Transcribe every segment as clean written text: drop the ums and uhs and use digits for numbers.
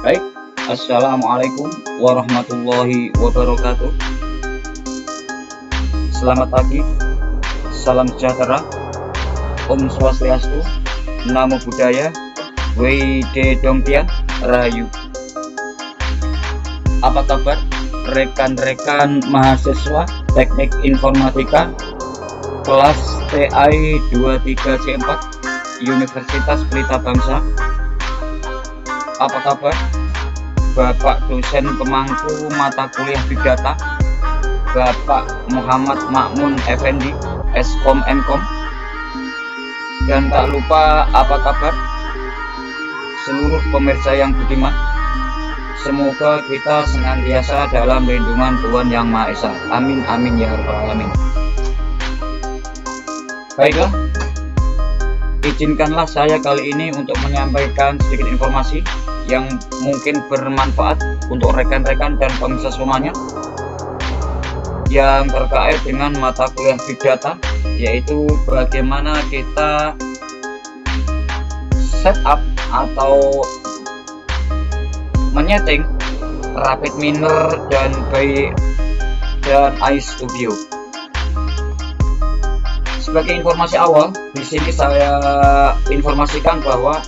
Baik, Assalamualaikum warahmatullahi wabarakatuh. Selamat pagi, salam sejahtera, Om Swastiastu, Namo Buddhaya, Wede Dongtian, Rahayu. Apa kabar rekan-rekan mahasiswa Teknik Informatika kelas TI 23C4 Universitas Pelita Bangsa? Apa kabar Bapak dosen pemangku mata kuliah Big Data, Bapak Muhammad Makmun Effendi, Eskom Mkom? Dan tak lupa, apa kabar seluruh pemirsa yang budiman? Semoga kita senantiasa dalam lindungan Tuhan Yang Maha Esa. Amin amin ya rabbal alamin. Baiklah, izinkanlah saya kali ini untuk menyampaikan sedikit informasi yang mungkin bermanfaat untuk rekan-rekan dan pemirsa semuanya yang terkait dengan mata kuliah Big Data, yaitu bagaimana kita setup atau menyeting RapidMiner dan iStudio. Sebagai informasi awal, di sini saya informasikan bahwa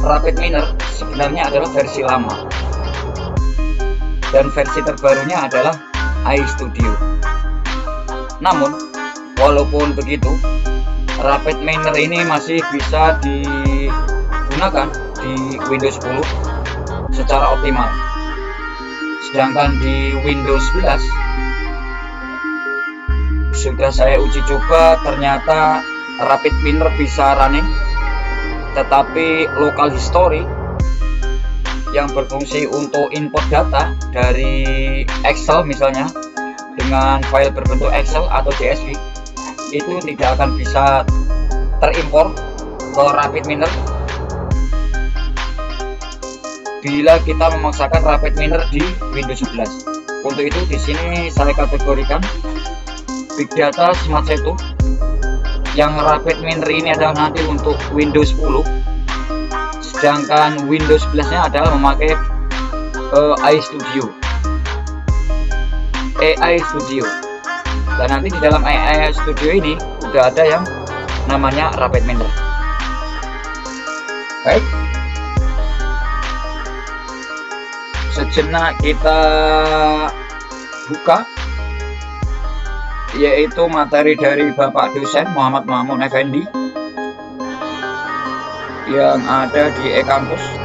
RapidMiner sebenarnya adalah versi lama dan versi terbarunya adalah iStudio. Namun, walaupun begitu, RapidMiner ini masih bisa digunakan di Windows 10 secara optimal. Sedangkan di Windows 11 sudah saya uji coba, ternyata RapidMiner bisa running, tetapi local history yang berfungsi untuk import data dari Excel misalnya dengan file berbentuk Excel atau CSV itu tidak akan bisa terimpor ke RapidMiner bila kita memaksakan RapidMiner di Windows 11. Untuk itu di sini saya kategorikan Big Data Smart Setup yang RapidMiner ini adalah nanti untuk Windows 10, sedangkan Windows 11 nya adalah memakai iStudio. Dan nanti di dalam iStudio ini udah ada yang namanya RapidMiner. Baik, sejenak kita buka, yaitu materi dari Bapak dosen Muhammad Makmun Effendi yang ada di e-kampus.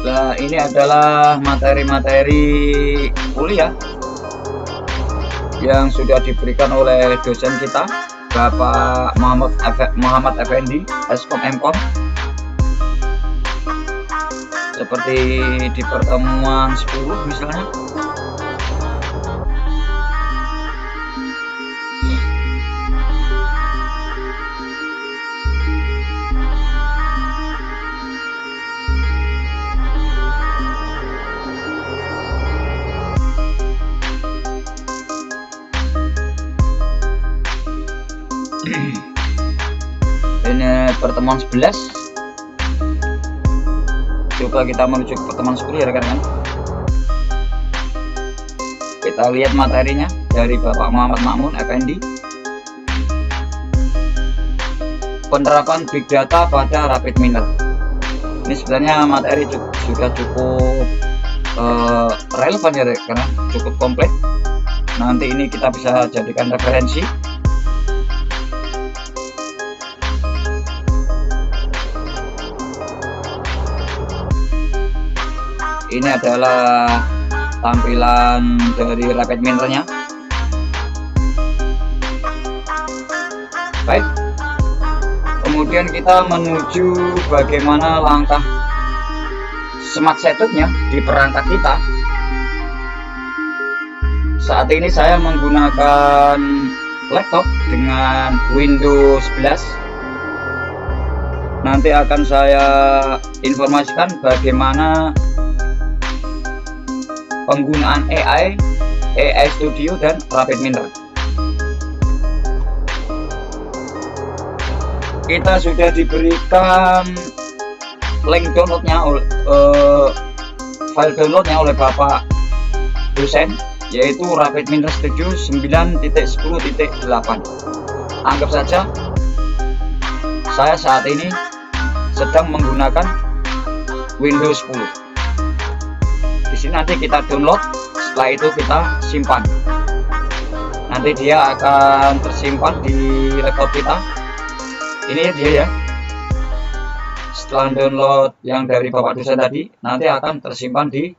Nah, ini adalah materi-materi kuliah yang sudah diberikan oleh dosen kita, Bapak Muhammad Effendi, Eskom Mkom. Seperti di pertemuan 10 misalnya. Ini pertemuan 11. Coba kita menuju ke pertemuan 10 ya rekan-rekan. Kita lihat materinya dari Bapak Muhammad Makmun Effendi. Penerapan Big Data pada RapidMiner. Ini sebenarnya materi sudah cukup relevan ya, karena cukup komplit. Nanti ini kita bisa jadikan referensi. Ini adalah tampilan dari RapidMiner-nya. Baik, kemudian kita menuju bagaimana langkah Smart Setup-nya di perangkat kita. Saat ini saya menggunakan laptop dengan Windows 11. Nanti akan saya informasikan bagaimana penggunaan AI Studio dan Rapid Miner. Kita sudah diberikan link downloadnya, file downloadnya oleh Bapak dosen, yaitu Rapid Miner Studio 9.10.8. Anggap saja saya saat ini sedang menggunakan Windows 10. Di sini nanti kita download, setelah itu kita simpan. Nanti dia akan tersimpan di laptop kita. Ini dia ya. Setelah download yang dari Bapak dosen tadi, nanti akan tersimpan di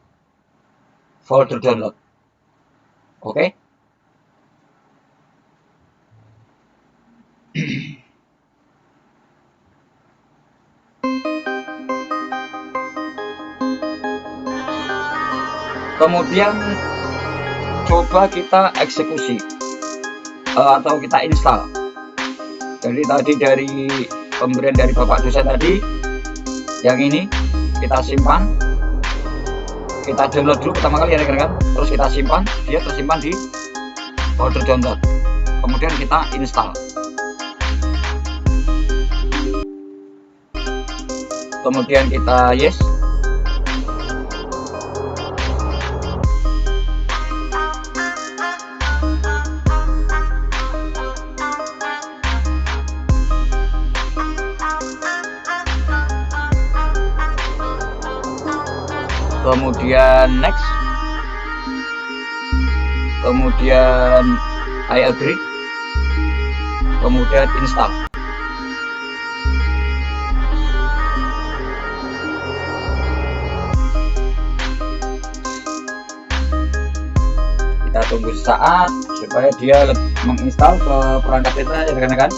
folder download. Oke. Kemudian coba kita eksekusi atau kita install. Jadi tadi dari pemberian dari Bapak dosen tadi, yang ini kita simpan, kita download dulu pertama kali ya rekan-rekan, terus kita simpan, dia tersimpan di folder download. Kemudian kita install. Kemudian kita yes. Kemudian next, kemudian I agree, kemudian install. Kita tunggu sesaat supaya dia menginstal ke perangkat kita ya rekan-rekan.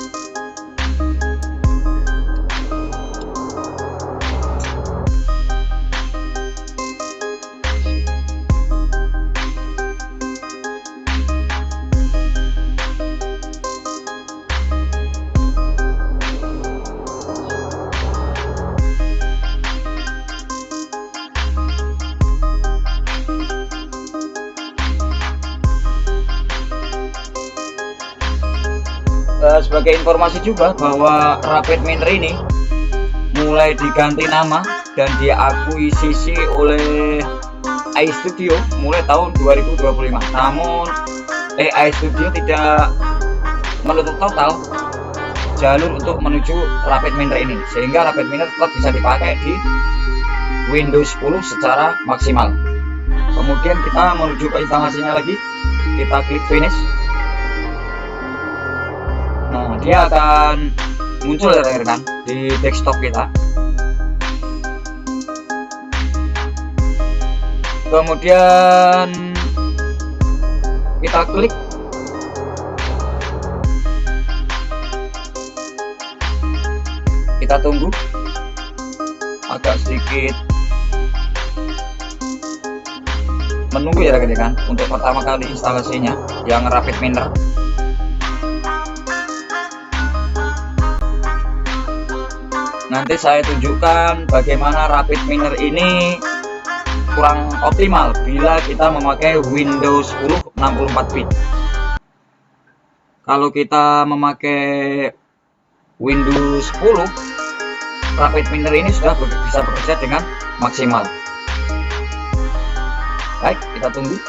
Sebagai informasi juga bahwa Rapid Miner ini mulai diganti nama dan diakuisisi oleh AI Studio mulai tahun 2025. Namun AI Studio tidak menutup total jalur untuk menuju Rapid Miner ini, sehingga Rapid Miner tetap bisa dipakai di Windows 10 secara maksimal. Kemudian kita menuju ke instalasinya lagi, kita klik finish. Nah, dia akan muncul ya rekan-rekan di desktop kita. Kemudian kita klik, kita tunggu agak sedikit menunggu ya rekan-rekan untuk pertama kali instalasinya yang Rapid Miner. Nanti saya tunjukkan bagaimana Rapid Miner ini kurang optimal bila kita memakai Windows 10 64 bit. Kalau kita memakai Windows 10, Rapid Miner ini sudah bisa bekerja dengan maksimal. Baik, kita tunggu.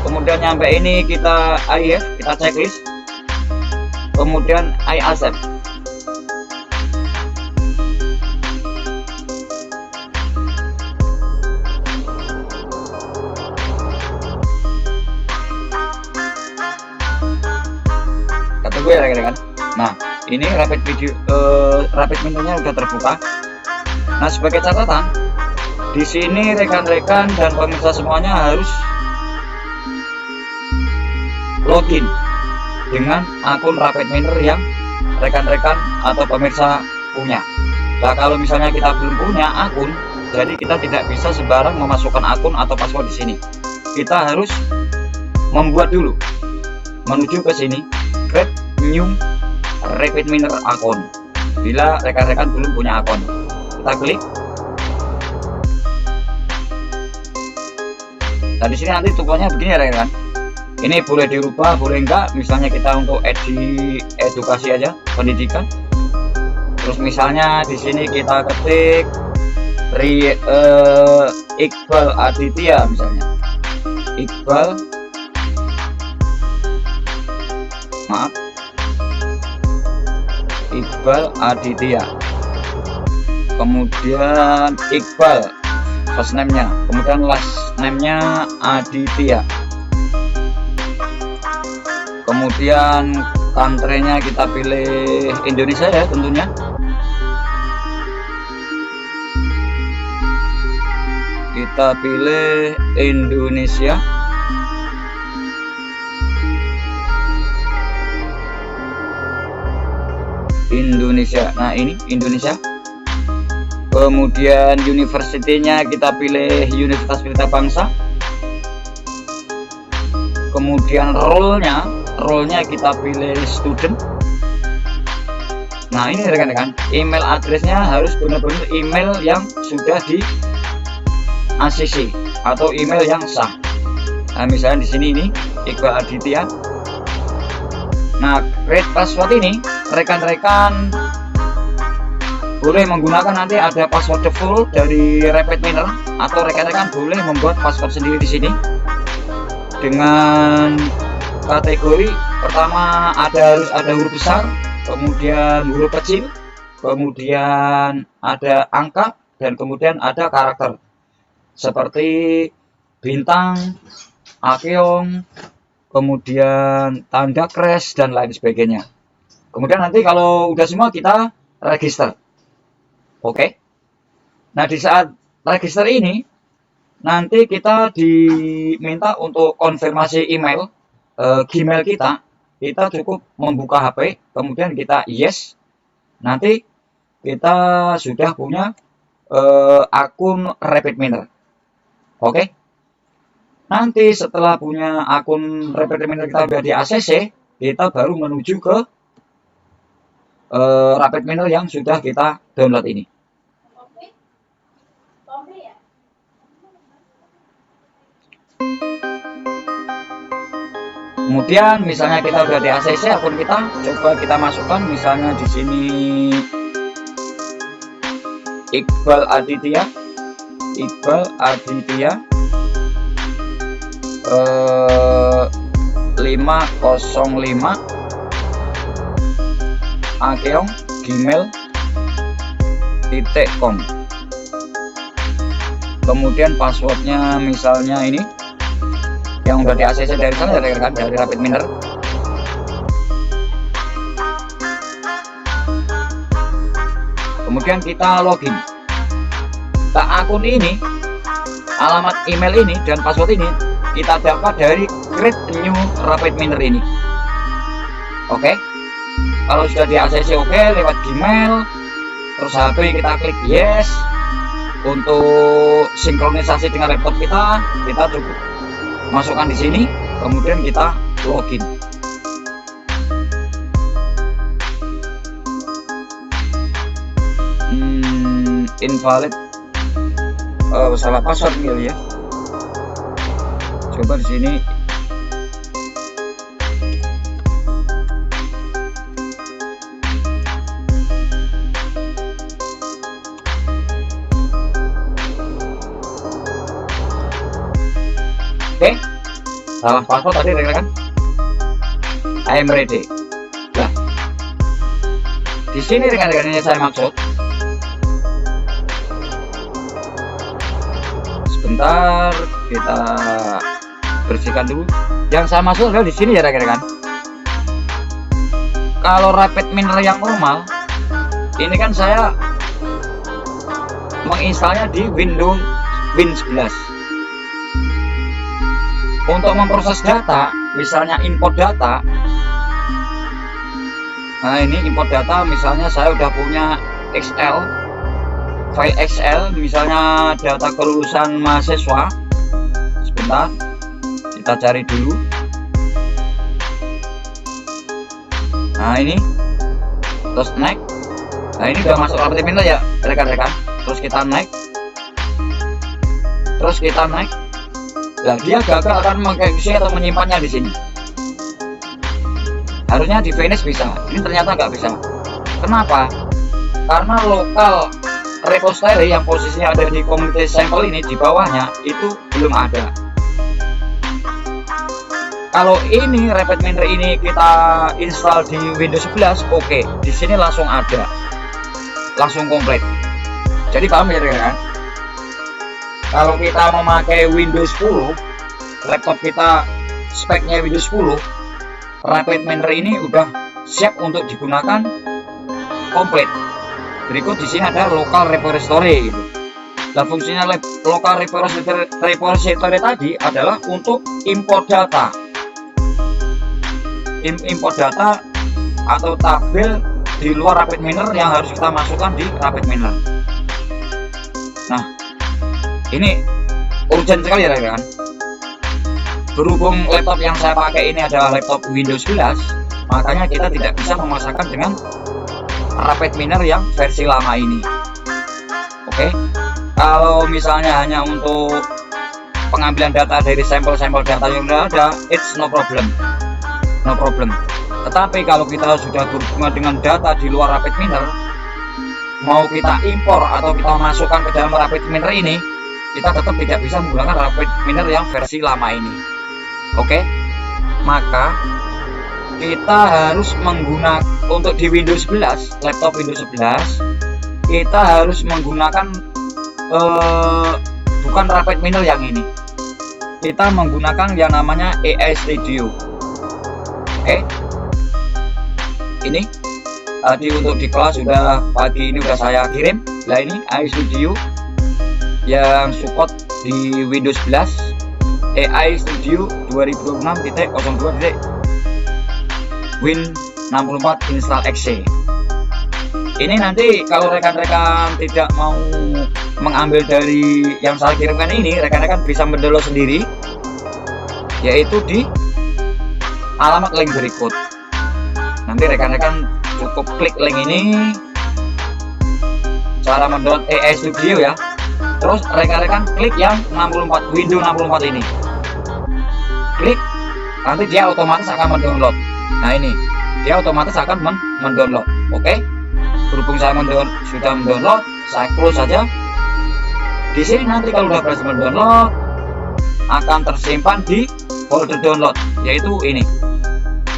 Kemudian nyampe ini kita I have, kita checklist, kemudian I accept. Kita tunggu ya rekan-rekan. Nah, ini Rapid Menunya udah terbuka. Nah, sebagai catatan, Di sini rekan-rekan dan pemirsa semuanya harus login dengan akun RapidMiner yang rekan-rekan atau pemirsa punya. Nah, kalau misalnya kita belum punya akun, jadi kita tidak bisa sembarang memasukkan akun atau password di sini. Kita harus membuat dulu, menuju ke sini, create new RapidMiner account. Bila rekan-rekan belum punya akun, kita klik. Nah, di sini nanti tutorialnya begini ya rekan-rekan. Ini boleh dirubah, boleh enggak. Misalnya kita untuk edukasi aja, pendidikan. Terus misalnya di sini kita ketik Iqbal Aditya misalnya. Iqbal Aditya. Kemudian Iqbal first name-nya, kemudian last name-nya Aditya. Kemudian country-nya kita pilih Indonesia ya tentunya. Kita pilih Indonesia. Nah ini Indonesia. Kemudian university-nya kita pilih Universitas Pelita Bangsa. Kemudian role-nya kita pilih student. Nah ini rekan-rekan, email address-nya harus benar-benar email yang sudah di ACC atau email yang sah. Nah misalnya di sini ini Iqbal Aditya. Nah create password ini rekan-rekan boleh menggunakan, nanti ada password default dari RapidMiner, atau rekan-rekan boleh membuat password sendiri di sini dengan kategori. Pertama harus ada huruf besar, kemudian huruf kecil, kemudian ada angka, dan kemudian ada karakter seperti bintang, akeong, kemudian tanda crash dan lain sebagainya. Kemudian nanti kalau udah semua kita register. Oke. Nah di saat register ini nanti kita diminta untuk konfirmasi email, Gmail kita cukup membuka HP, kemudian kita yes. Nanti kita sudah punya akun RapidMiner. Oke. Nanti setelah punya akun RapidMiner kita sudah di ACC, kita baru menuju ke RapidMiner yang sudah kita download ini. Kemudian misalnya kita udah di ACC akun kita, coba kita masukkan misalnya di sini Iqbal Aditya 505 akeong gmail.com. Kemudian passwordnya misalnya ini yang udah di ACC dari sana ya rekan, dari RapidMiner. Kemudian kita login. Nah, akun ini, alamat email ini dan password ini kita dapat dari create new RapidMiner ini. Oke. Kalau sudah di ACC oke, lewat Gmail, terus HP kita klik yes. Untuk sinkronisasi dengan laptop kita cukup masukkan di sini, kemudian kita login. Invalid, salah password ya. Coba di sini. Oke, salah password tadi rekan-rekan. I am ready. Nah, di sini rekan-rekan ini saya maksud. Sebentar, kita bersihkan dulu. Yang saya maksud adalah di sini ya rekan-rekan. Kalau RapidMiner yang normal, ini kan saya menginstalnya di Windows Win11. Untuk memproses data, misalnya import data. Nah, ini import data, misalnya saya udah punya file Excel, misalnya data kelulusan mahasiswa. Sebentar, kita cari dulu. Nah, ini terus next. Nah, ini udah masuk rapid miner ya rekan-rekan. Terus kita next. Nah, dia gagal akan mengeksekusi atau menyimpannya di sini. Harusnya di finish bisa, ini ternyata nggak bisa. Kenapa? Karena lokal repository yang posisinya ada di community sampel ini, di bawahnya itu belum ada. Kalau ini rapid miner ini kita install di Windows 11, oke, di sini langsung ada, langsung komplit. Jadi paham ya kan? Kalau kita memakai Windows 10, laptop kita speknya Windows 10, rapid miner ini udah siap untuk digunakan komplit. Berikut di sini ada local repository gitu. Dan fungsinya local repository tadi adalah untuk import data. Import data atau tabel di luar rapid miner yang harus kita masukkan di rapid miner. Nah, ini urgent sekali ya kan. Berhubung laptop yang saya pakai ini adalah laptop Windows 11, makanya kita tidak bisa memasakkan dengan rapid miner yang versi lama ini. Oke, kalau misalnya hanya untuk pengambilan data dari sampel-sampel data yang sudah ada, it's no problem. Tetapi kalau kita sudah berhubungan dengan data di luar rapid miner, mau kita impor atau kita masukkan ke dalam rapid miner ini, kita tetap tidak bisa menggunakan rapid miner yang versi lama ini. Oke, maka kita harus menggunakan untuk di Windows 11, laptop Windows 11, kita harus menggunakan bukan rapid miner yang ini. Kita menggunakan yang namanya AI Studio. Oke, ini tadi untuk di kelas sudah pagi ini sudah saya kirim. Nah, ini AI Studio yang support di Windows 11, AI Studio 2006.02.Win64 install exe. Ini nanti kalau rekan-rekan tidak mau mengambil dari yang saya kirimkan ini, rekan-rekan bisa mendownload sendiri, yaitu di alamat link berikut. Nanti rekan-rekan cukup klik link ini, cara mendownload AI Studio ya. Terus rekan-rekan klik yang 64 Windows 64 ini, klik, nanti dia otomatis akan mendownload. Nah, ini dia otomatis akan mendownload. Oke, berhubung saya sudah mendownload, saya close saja. Di sini nanti kalau sudah berhasil mendownload, akan tersimpan di folder download, yaitu ini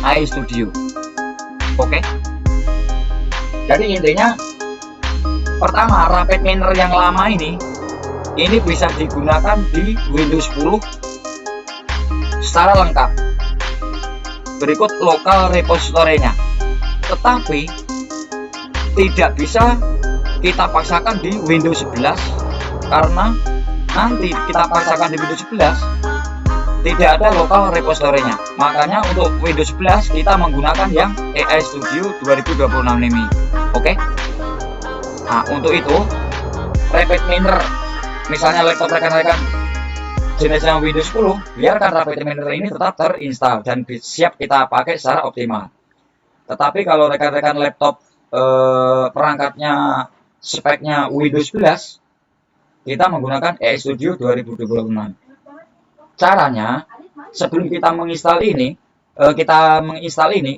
AI Studio. Oke, jadi intinya pertama, rapid miner yang lama ini bisa digunakan di Windows 10 secara lengkap. Berikut lokal repository-nya, tetapi tidak bisa kita paksakan di Windows 11 karena nanti kita paksakan di Windows 11 tidak ada lokal repository-nya. Makanya untuk Windows 11 kita menggunakan yang AI Studio 2026 ini. Oke. Nah, untuk itu rapid miner, misalnya laptop rekan-rekan jenisnya Windows 10, biarkan rapid miner ini tetap terinstall dan siap kita pakai secara optimal. Tetapi kalau rekan-rekan laptop perangkatnya speknya Windows 11, kita menggunakan AI Studio 2026. Caranya, sebelum kita menginstal ini,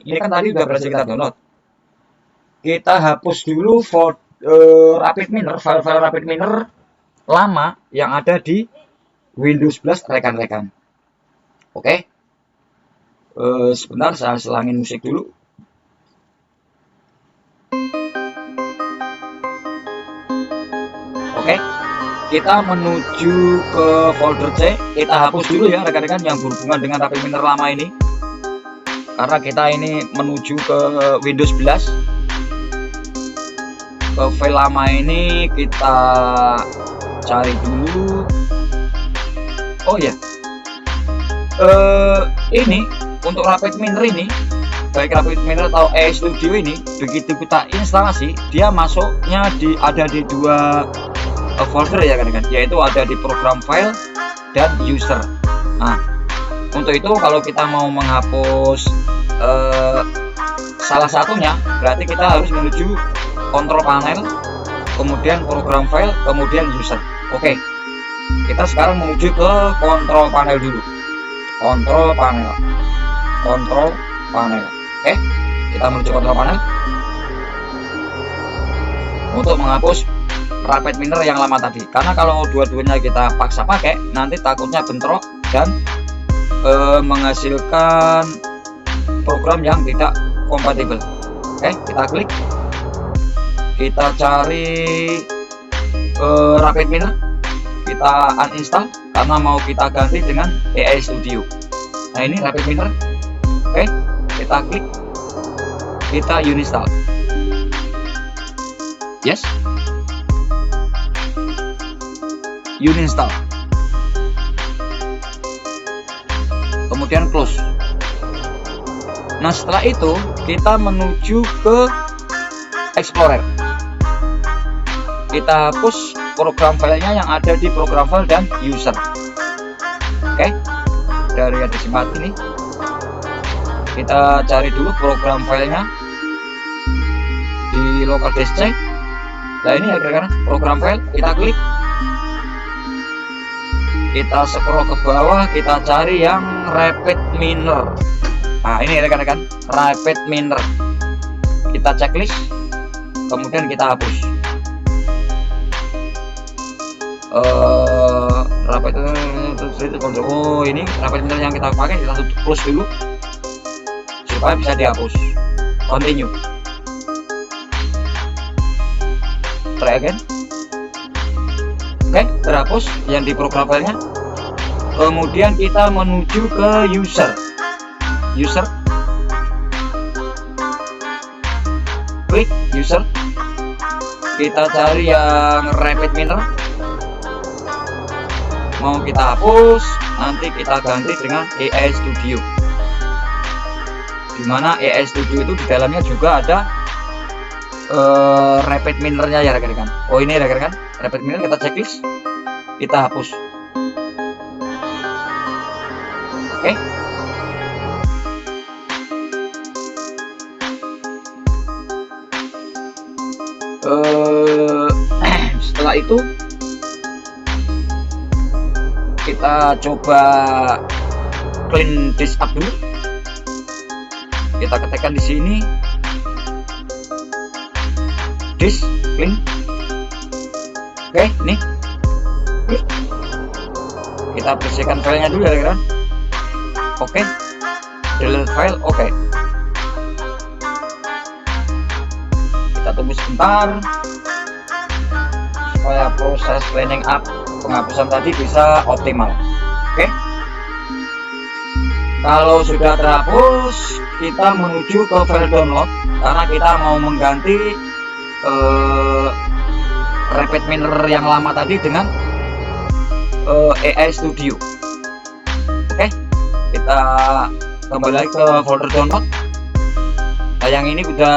ini kan tadi sudah berhasil kita download. Kita hapus dulu rapid miner, file-file rapid miner lama yang ada di Windows 11 rekan-rekan. Oke, sebentar saya selangin musik dulu. Oke, kita menuju ke folder C. Kita hapus dulu ya rekan-rekan yang berhubungan dengan rapid miner lama ini, karena kita ini menuju ke Windows 11. Ke file lama ini kita cari dulu Oh ya, ini untuk Rapid Miner ini, baik Rapid Miner atau AI Studio ini, begitu kita instalasi, dia masuknya ada di dua folder ya kan, yaitu ada di program file dan user. Nah, untuk itu kalau kita mau menghapus salah satunya, berarti kita harus menuju kontrol panel, kemudian program file, kemudian user. Oke, kita sekarang menuju ke kontrol panel dulu. Kontrol panel. Oke, kita menuju kontrol panel untuk menghapus Rapid Miner yang lama tadi. Karena kalau dua-duanya kita paksa pakai, nanti takutnya bentrok dan menghasilkan program yang tidak kompatibel. Oke, kita klik, kita cari Rapid Miner, kita uninstall karena mau kita ganti dengan AI Studio. Nah, ini Rapid Miner. Oke, kita klik, kita uninstall. Yes, uninstall, kemudian close. Nah, setelah itu kita menuju ke Explorer. Kita hapus program filenya yang ada di program file dan user. Oke, dari address mati ini kita cari dulu program filenya di local disk C. Nah, ini ya program file, kita klik, kita scroll ke bawah, kita cari yang Rapid Miner. Nah, ini rekan-rekan, Rapid Miner. Kita checklist, kemudian kita hapus. Rapid Miner. Oh, ini Rapid Miner yang kita pakai, kita close dulu supaya bisa dihapus. Continue. Try again. Oke, terhapus yang di program filenya. Kemudian kita menuju ke user. Klik user, kita cari yang Rapid Miner, mau kita hapus, nanti kita ganti dengan AI Studio, dimana AI Studio itu di dalamnya juga ada Rapid Minernya ya rekan-rekan. Oh, ini rekan-rekan, Rapid Miner, kita checklist, kita hapus. Oke, setelah itu kita coba clean disk up dulu. Kita ketikkan di sini disk clean. Oke, nih kita bersihkan filenya dulu ya kan. Oke, delete file. Oke, kita tunggu sebentar supaya proses cleaning up penghapusan tadi bisa optimal. Oke, kalau sudah terhapus, kita menuju ke file download karena kita mau mengganti Rapid Miner yang lama tadi dengan AI Studio. Oke, kita kembali lagi ke folder download. Nah, yang ini sudah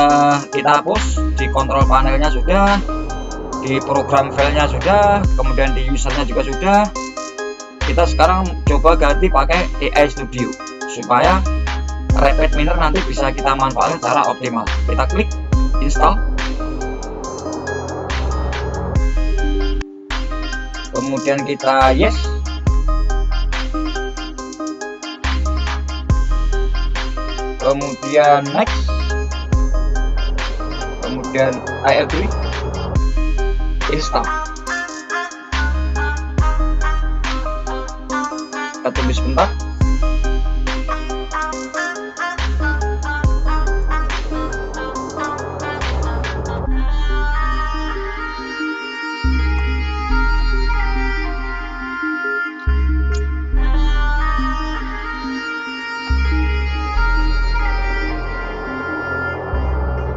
kita hapus, di kontrol panelnya sudah, di program filenya sudah, kemudian di usernya juga sudah. Kita sekarang coba ganti pakai AI Studio supaya Rapid Miner nanti bisa kita manfaatkan secara optimal. Kita klik install, kemudian kita yes, kemudian next, kemudian I agree, install. Kita tunggu sebentar.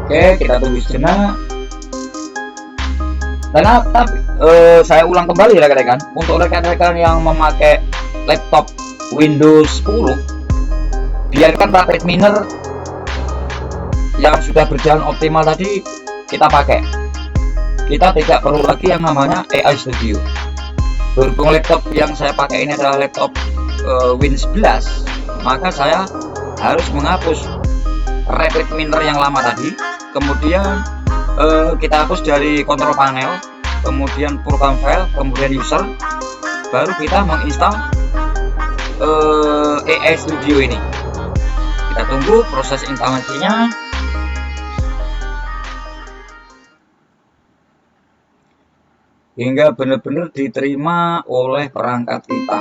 Oke, kita tunggu sejenak. Dan tapi saya ulang kembali rekan-rekan, untuk rekan-rekan yang memakai laptop Windows 10, biarkan Rapid Miner yang sudah berjalan optimal tadi kita pakai. Kita tidak perlu lagi yang namanya AI Studio. Berhubung laptop yang saya pakai ini adalah laptop Win 11, maka saya harus menghapus Rapid Miner yang lama tadi. Kemudian kita hapus dari kontrol panel, kemudian program file, kemudian user, baru kita menginstal AI Studio ini. Kita tunggu proses instalasinya. Hingga benar-benar diterima oleh perangkat kita.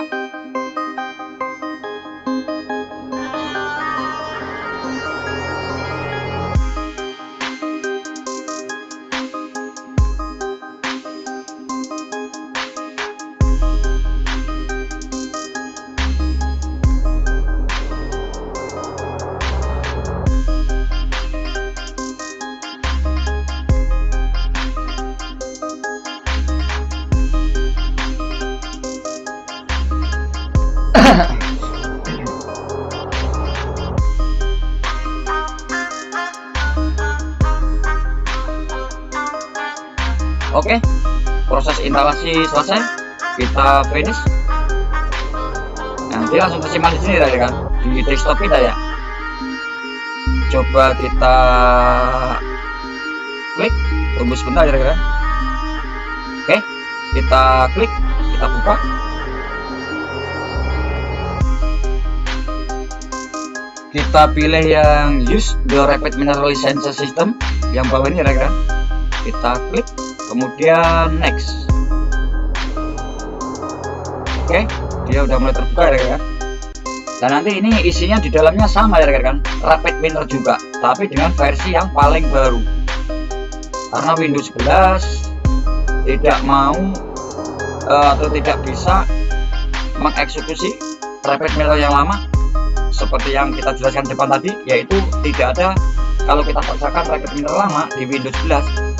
Oke, proses instalasi selesai, kita finish. Nanti langsung tersimpan di sini tadi kan, di desktop kita ya. Coba kita klik, tunggu sebentar kira-kira. Oke, kita klik, kita buka. Kita pilih yang use the Rapid Miner license system yang bawah ini kira-kira. Kita klik, kemudian next. Oke, dia udah mulai terbuka ya kan. Dan nanti ini isinya di dalamnya sama ya kan, Rapid Miner juga, tapi dengan versi yang paling baru. Karena Windows 11 tidak mau atau tidak bisa mengeksekusi Rapid Miner yang lama seperti yang kita jelaskan depan tadi, yaitu tidak ada, kalau kita paksakan Rapid Miner lama di Windows 11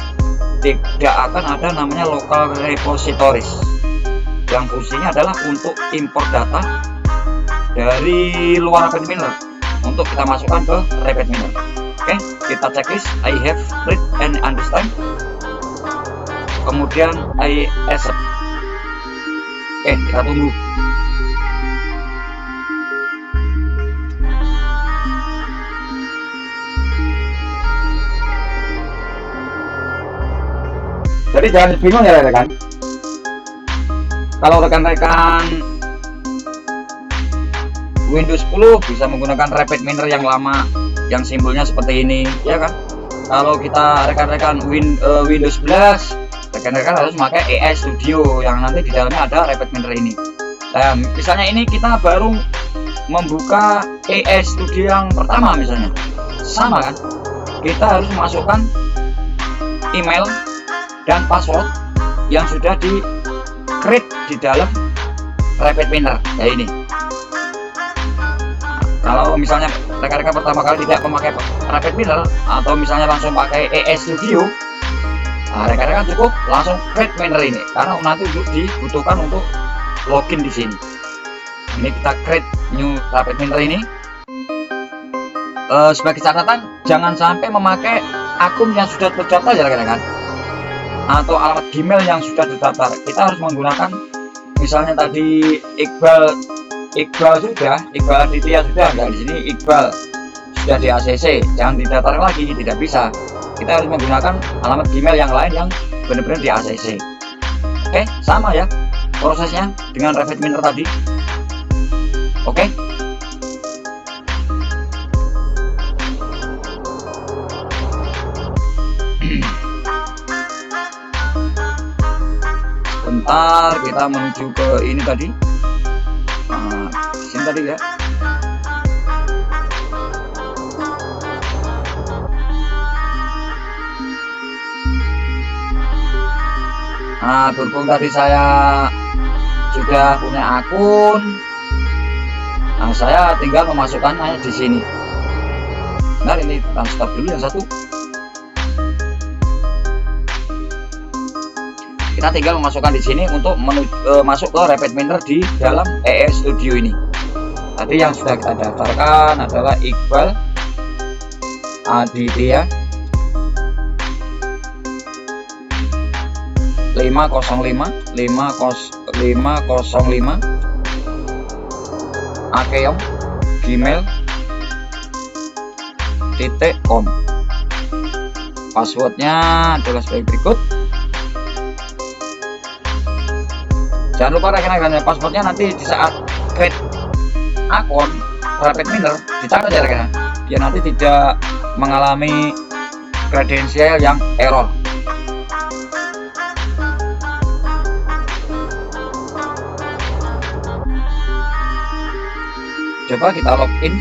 tidak akan ada namanya local repositories yang fungsinya adalah untuk import data dari luar Rapid Miner untuk kita masukkan ke Rapid Miner. Oke, kita checklist I have read and understand, kemudian I accept. Oke, kita tunggu. Jadi jangan bingung ya rekan. Kalau rekan-rekan Windows 10 bisa menggunakan Rapid Miner yang lama, yang simbolnya seperti ini, ya kan? Kalau kita rekan-rekan Windows 11, rekan-rekan harus memakai AI Studio yang nanti di dalamnya ada Rapid Miner ini. Nah, misalnya ini kita baru membuka AI Studio yang pertama misalnya, sama kan? Kita harus memasukkan email dan password yang sudah di create di dalam Rapid Miner ya ini. Kalau misalnya rekan-rekan pertama kali tidak memakai Rapid Miner atau misalnya langsung pakai AI Studio, nah, rekan-rekan cukup langsung create Miner ini karena nanti dibutuhkan untuk login di sini. Ini kita create new Rapid Miner ini. Sebagai catatan, jangan sampai memakai akun yang sudah terdaftar ya rekan-rekan, atau alamat Gmail yang sudah terdaftar. Kita harus menggunakan misalnya tadi Iqbal sudah, Iqbal Aditya sudah, enggak di sini Iqbal sudah di ACC, jangan didaftar lagi, tidak bisa. Kita harus menggunakan alamat Gmail yang lain yang benar-benar di ACC. Oke, sama ya prosesnya dengan Rapid Miner tadi. Oke. Sebentar, kita menuju ke ini tadi. Nah, di sini tadi ya. Nah, berhubung tadi saya sudah punya akun, nah saya tinggal memasukkannya di sini. Nah, ini stop dulu yang satu. Kita kita tinggal memasukkan di sini untuk masuk ke Rapid Miner di dalam ES Studio ini. Tadi yang sudah kita daftarkan adalah Iqbal Aditya 505 akeong gmail.com. Passwordnya adalah sebagai berikut. Jangan lupa rekan-rekan, passwordnya nanti di saat create akun Rapid Miner dicatat ya rekan, biar nanti tidak mengalami kredensial yang error. Coba kita login.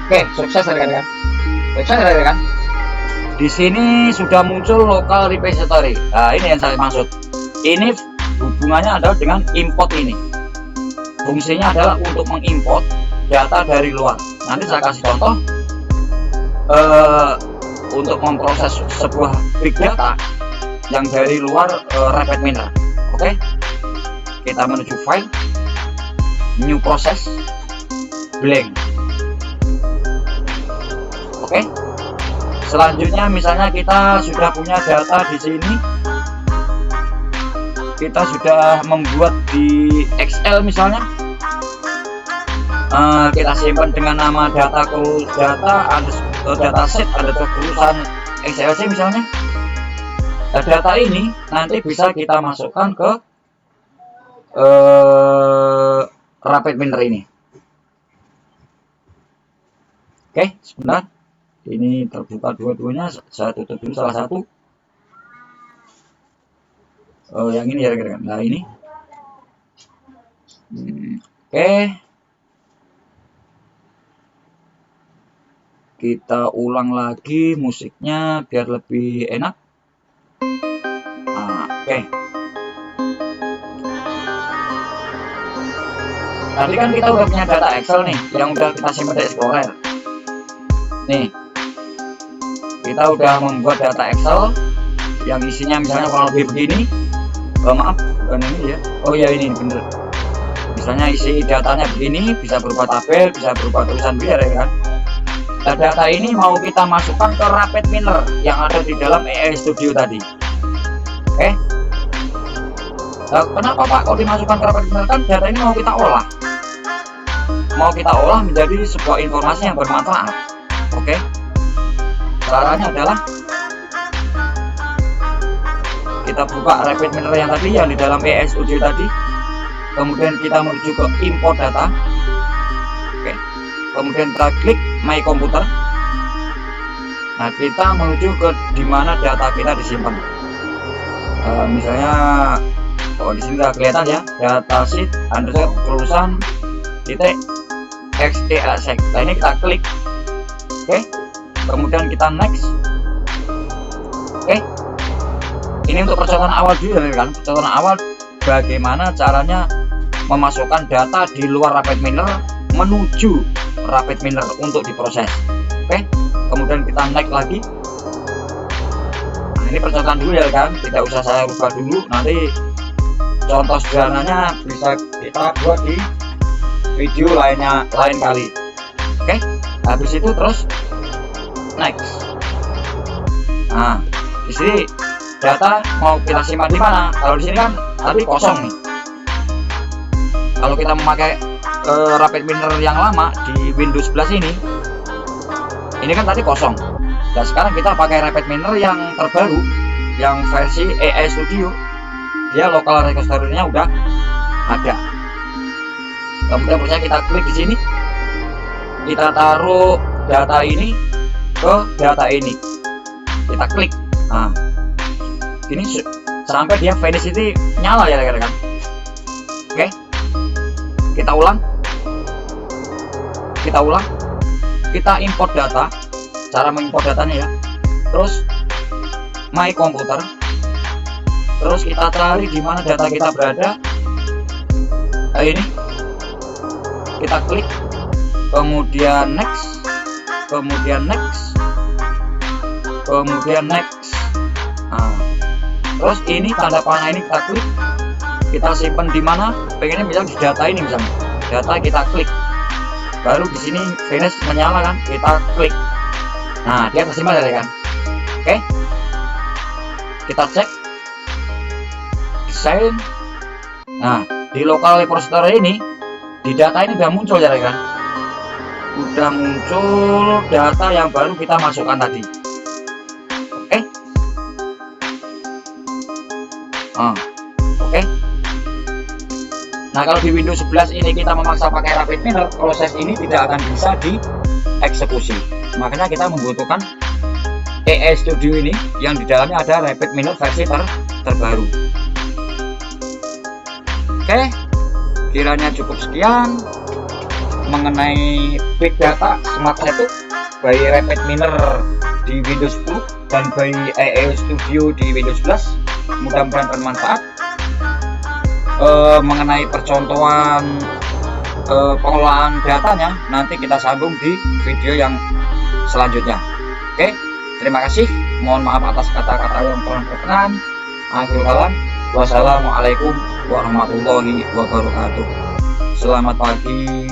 Oke, sukses rekan-rekan. Sukses rekan-rekan. Di sini sudah muncul local repository. Nah, ini yang saya maksud. Ini hubungannya adalah dengan import ini. Fungsinya adalah untuk mengimport data dari luar. Nanti saya kasih contoh untuk memproses sebuah big data yang dari luar Rapid Miner. Oke, kita menuju file, new process, blank. Oke, selanjutnya misalnya kita sudah punya data di sini. Kita sudah membuat di Excel misalnya, kita simpan dengan nama dataset ada tulisan XLC misalnya. Nah, data ini nanti bisa kita masukkan ke Rapid Miner ini. Oke, sebentar, ini terbuka dua-duanya, saya tutup dulu salah satu. Yang ini ya rekan-rekan. Nah ini oke, kita ulang lagi musiknya biar lebih enak. Oke, tadi kan kita udah punya data Excel nih yang udah kita simpan di Explorer nih. Kita udah membuat data Excel yang isinya misalnya kurang lebih begini. Maaf, bukan ini ya. Oh ya, ini bener. Misalnya isi datanya begini, bisa berupa tabel, bisa berupa tulisan biar ya kan. Nah, data ini mau kita masukkan ke Rapid Miner yang ada di dalam ES Studio tadi. Oke. Nah, kenapa Pak kok dimasukkan ke Rapid Miner? Kan data ini mau kita olah. Mau kita olah menjadi sebuah informasi yang bermanfaat. Oke. Caranya adalah kita buka Rapid Miner yang tadi yang di dalam ES Studio tadi, kemudian kita menuju ke import data. Oke, kemudian kita klik my computer. Nah, kita menuju ke dimana data kita disimpan. Misalnya di sini udah kelihatan ya, datasheet underscore tulisan titik xlsec. Nah, ini kita klik. Oke, kemudian kita next. Oke, ini untuk percontohan awal dulu ya kan, percontohan awal bagaimana caranya memasukkan data di luar Rapid Miner menuju Rapid Miner untuk diproses. Oke, kemudian kita naik lagi. Nah, ini percontohan dulu ya kan, tidak usah saya ubah dulu, nanti contoh sederhananya bisa kita buat di video lain kali. Oke, habis itu terus next. Nah, di sini data mau kita simpan di mana? Kalau di sini kan tadi kosong nih. Kalau kita memakai Rapid Miner yang lama di Windows 11 ini kan tadi kosong. Dan sekarang kita pakai Rapid Miner yang terbaru, yang versi ES Studio. Dia local repository-nya udah ada. Kemudian misalnya kita klik di sini, kita taruh data ini ke data ini. Kita klik. Nah, ini sampai dia finish itu nyala ya rekan-rekan. Oke, kita ulang, kita import data. Cara mengimport datanya ya, terus my computer, terus kita cari di mana data kita berada. Nah, ini kita klik, kemudian next, kemudian next. Nah, terus ini tanda panah ini kita klik, kita simpan di mana, pengennya misalnya di data ini, misalnya data kita klik, baru di sini finish menyala kan, kita klik. Nah, dia tersimpan ya kan. Oke, kita cek desain. Nah, di local repository ini, di data ini udah muncul ya kan, udah muncul data yang baru kita masukkan tadi. Oke. Oke. Nah, kalau di Windows 11 ini kita memaksa pakai Rapid Miner, proses ini tidak akan bisa dieksekusi. Makanya kita membutuhkan EE Studio ini yang di dalamnya ada Rapid Miner versi terbaru. Oke, kiranya cukup sekian mengenai Big Data Smart Setup by Rapid Miner di Windows 10 dan by EE Studio di Windows 11. Mudah-mudahan bermanfaat. Mengenai percontohan pengolahan datanya nanti kita sambung di video yang selanjutnya. Oke, terima kasih. Mohon maaf atas kata-kata yang kurang berkenan. Akhirul kalam, wassalamualaikum warahmatullahi wabarakatuh. Selamat pagi.